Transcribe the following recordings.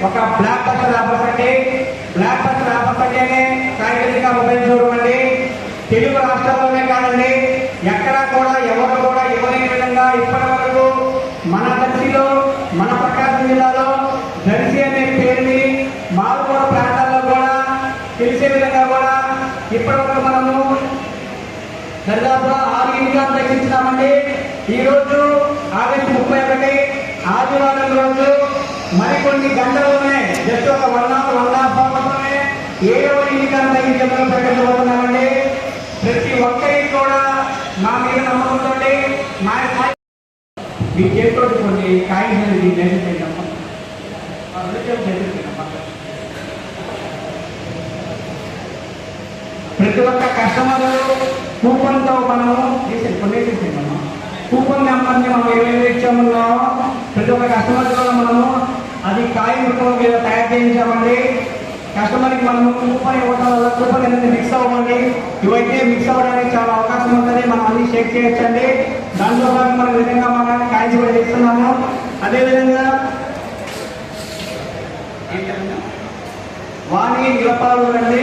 ఒక block buster offers అండి. Block buster offers అంటేనే సాయంత్రిక మొబైల్ షోరూమ్ అండి. తెలుగు రాష్ట్రాల్లోనే కాదండి, ఎక్కడా కూడా ఎవరు కూడా ఇవ్వలేని విధంగా ఇప్పటి వరకు మన దర్శిలో, మన ప్రకాశం జిల్లాలో దర్శి అనే పేరుని మారుమూల ప్రాంతాల్లో కూడా తెలిసే విధంగా కూడా ఇప్పటి వరకు మనము దాదాపుగా 6 ఇన్కమ్ తగ్గించినామండి. ఈరోజు ఆగస్టు 31 ఆదివారం రోజు మరికొన్ని గంటల్లోనే జస్ట్ ఒక 1.5 అవర్లోనే 7వ ఇన్కమ్ తగ్గించమని ప్రకటించబోతున్నామండి. ప్రతి ఒక్కరికి కూడా మా మీద నమ్మకంతో మీ చేతితో కొన్ని కాయిన్స్ అనేది నేర్చుకుంటాం. ప్రతి ఒక్క కస్టమర్ కూపన్తో మనము కొనేసేసాము. కూపన్ నెంబర్ని మనం ఏమైనా ఇచ్చామన్నామో ప్రతి ఒక్క కస్టమర్ కూడా మనము అది కాయిన్ రూపంలో మీద తయారు చేయించామండి. కస్టమర్కి మనము కూపన్ ఇవ్వడం వల్ల కూపన్ అనేది మిక్స్ అవ్వండి. ఇవైతే మిక్స్ అవ్వడానికి చాలా అవకాశం ఉంటుంది. మనం అన్ని షేక్ చేయొచ్చండి. దాంట్లో భాగంగా మన విధంగా మనం కాయిన్స్ కూడా ఇస్తున్నాము. అదేవిధంగా వాణి నిలపాలు అండి.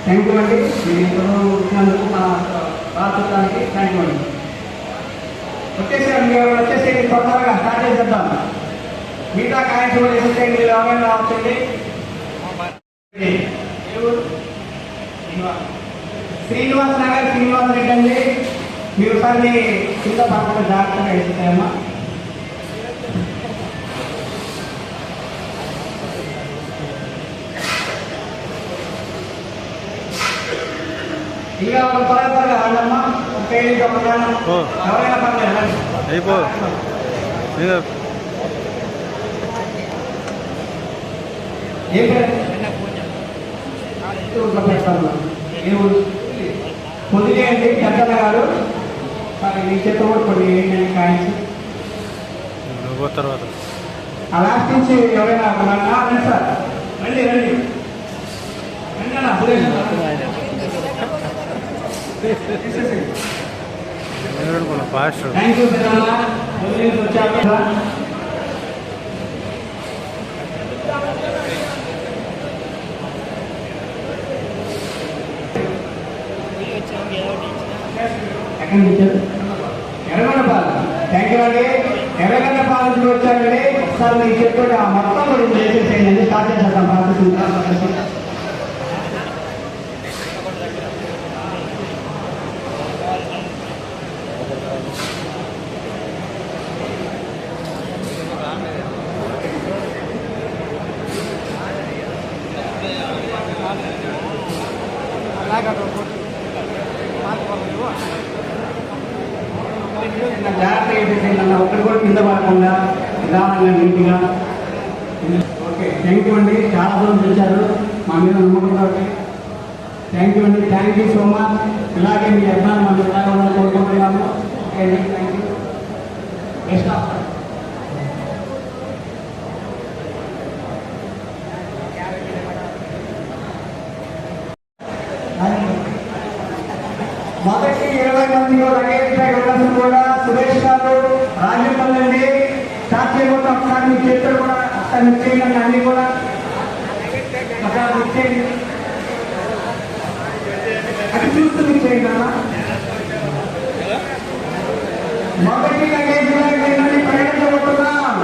థ్యాంక్ యూ అండి. మీరు ఇంట్లో వచ్చినందుకు మా రాష్ట్రానికి థ్యాంక్ యూ అండి. వచ్చేసారు, మీరు వచ్చేసి తొందరగా స్టార్ట్ చేసేద్దాం. మిగతా కాయిన్స్ కూడా వేసేసేయండి. మీరు ఎవరైనా రావచ్చండి. శ్రీనివాస్ నగర్ శ్రీనివాస్ రెడ్డి అండి. మీరు ఒకసారి కింద పక్కన జాగ్రత్తగా వేసేసాయమ్మా. ఇక త్వరగా రాదమ్మా. ఎవరైనా పర్లేదు. పొద్దులేయండి పెద్దన్న గారు. ఈ చేత కూడా కొన్ని ఏంటంటే కాయిన్స్ తర్వాత ఆ లాస్ట్ నుంచి ఎవరైనా రండి సార్, రండి రండి రండి అన్న. థ్యాంక్ యూ పెద్దన్న. వచ్చాక ఎర్రగడ్డ పాలు. థ్యాంక్ యూ అండి. ఎర్రగడ్డ పాలు నుంచి వచ్చారండి. ఒకసారి మీరు చెప్పుకుంటే ఆ మొత్తం కూడా చేసేసేయండి. స్టార్ట్ చేసేద్దాం ప్రాసెస్. జాగ్రత్త వేసేసేయండి అన్న. ఒక్కటి కూడా కింద పడకుండా నిదానంగా నీట్గా. ఓకే, థ్యాంక్ యూ అండి. చాలా దూరం తెచ్చారు మా మీద నమ్మకంతో. థ్యాంక్ యూ అండి. Thank you so much. ఇలాగే మీ అభిమానం మనం ఇలాగే ఉండాలని కోరుకుంటున్నాము. ఓకే అండి, థ్యాంక్ యూ. బెస్ట్ ఆఫ్ మొదటి 20 మంది కూడా సురేష్ గారు రాజపల్లి అండి. స్టార్ట్ చేయబోతే ఒకసారి మీ చేతులు కూడా ఒకసారి ఇచ్చేయండి. అన్ని కూడా ఒకసారి ఇచ్చేయండి. అది చూస్తూ ఇచ్చేయండి అన్న. మొదటి ఏంటంటే ప్రకటించబోతున్నాం.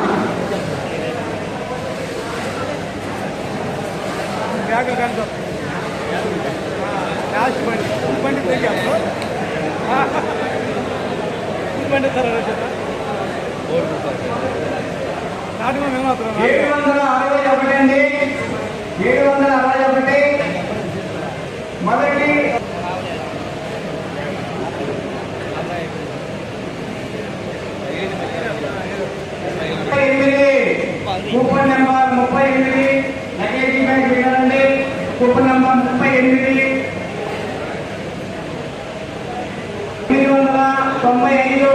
మొదటి కూపన్ నెంబర్ 38. లగేజీ బ్యాగ్ వినండి. Coupon number 38 995.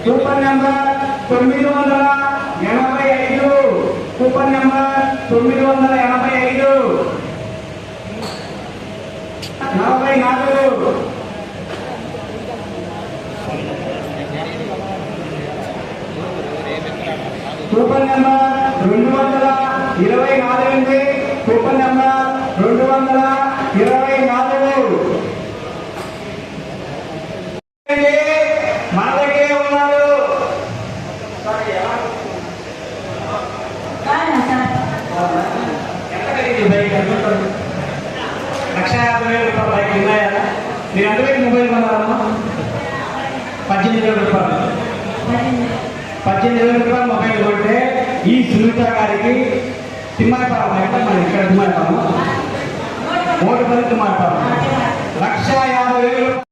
Coupon number 985. Coupon number 985. 44. Coupon number 224 అండి. Coupon number 224. మన దగ్గరే ఉన్నారు. ఎంత ఖరీదు బైక్? 1,50,000 బైక్ ఉన్నాయా? మీరు ఎంతవరకు మొబైల్ కొన్నారమ్మా? 18,000 రూపాయలు. 18,000 రూపాయలు మొబైల్ కొంటే ఈ సునీత గారికి తిమ్మాయిపాలెం అంటే మన ఇక్కడ తిమ్మాయిపాలెం 3 పని తిమ్మాయిపాలెం 1,50,000